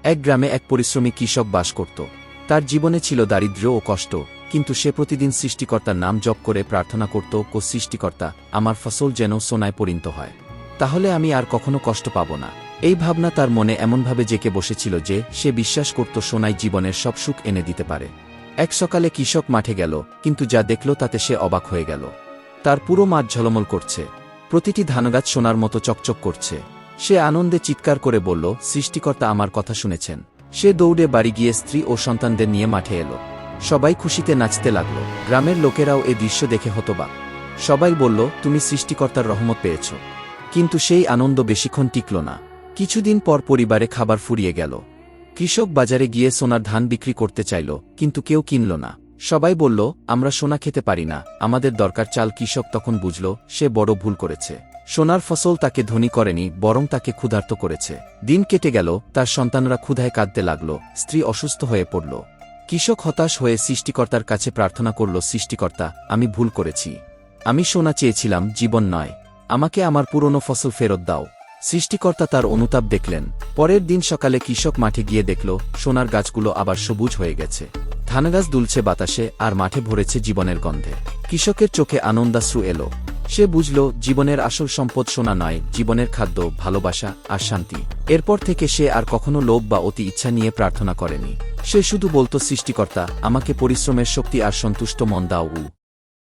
এক গ্রামে এক পরিশ্রমী কৃষক বাস করত। তার জীবনে ছিল দারিদ্র্য ও কষ্ট, কিন্তু সে প্রতিদিন সৃষ্টিকর্তার নাম জপ করে প্রার্থনা করত, সৃষ্টিকর্তা, আমার ফসল যেন সোনায় পরিণত হয়, তাহলে আমি আর কখনো কষ্ট পাব না। এই ভাবনা তার মনে এমনভাবে জেঁকে বসেছিল যে সে বিশ্বাস করত সোনাই জীবনের সব সুখ এনে দিতে পারে। এক সকালে কৃষক মাঠে গেল, কিন্তু যা দেখল তাতে সে অবাক হয়ে গেল। তার পুরো মাঠ ঝলমল করছে, প্রতিটি ধানগাছ সোনার মতো চকচক করছে। সে আনন্দে চিৎকার করে বলল, সৃষ্টিকর্তা আমার কথা শুনেছেন। সে দৌড়ে বাড়ি গিয়ে স্ত্রী ও সন্তানদের নিয়ে মাঠে এলো। সবাই খুশিতে নাচতে লাগল। গ্রামের লোকেরাও এ দৃশ্য দেখে হতবাক। সবাই বলল, তুমি সৃষ্টিকর্তার রহমত পেয়েছ। কিন্তু সেই আনন্দ বেশিক্ষণ টিকল না। কিছুদিন পর পরিবারে খাবার ফুরিয়ে গেল। কৃষক বাজারে গিয়ে সোনার ধান বিক্রি করতে চাইল, কিন্তু কেউ কিনল না। সবাই বলল, আমরা সোনা খেতে পারি না, আমাদের দরকার চাল। কৃষক তখন বুঝল সে বড় ভুল করেছে। সোনার ফসল তাকে ধনী করেনি, বরং তাকে ক্ষুধার্ত করেছে। দিন কেটে গেল, তার সন্তানরা ক্ষুধায় কাঁদতে লাগল, স্ত্রী অসুস্থ হয়ে পড়ল। কৃষক হতাশ হয়ে সৃষ্টিকর্তার কাছে প্রার্থনা করল, সৃষ্টিকর্তা, আমি ভুল করেছি। আমি সোনা চেয়েছিলাম, জীবন নয়। আমাকে আমার পুরনো ফসল ফেরত দাও। সৃষ্টিকর্তা তার অনুতাপ দেখলেন। পরের দিন সকালে কৃষক মাঠে গিয়ে দেখল সোনার গাছগুলো আবার সবুজ হয়ে গেছে। ধানগাছ দুলছে বাতাসে, আর মাঠে ভরেছে জীবনের গন্ধে। কৃষকের চোখে আনন্দাশ্রু এলো। সে বুঝল জীবনের আসল সম্পদ সোনা নয়, জীবনের খাদ্য, ভালোবাসা আর শান্তি। এরপর থেকে সে আর কখনো লোভ বা অতি ইচ্ছা নিয়ে প্রার্থনা করেনি। সে শুধু বলতো, সৃষ্টিকর্তা, আমাকে পরিশ্রমের শক্তি আর সন্তুষ্ট মন দাও।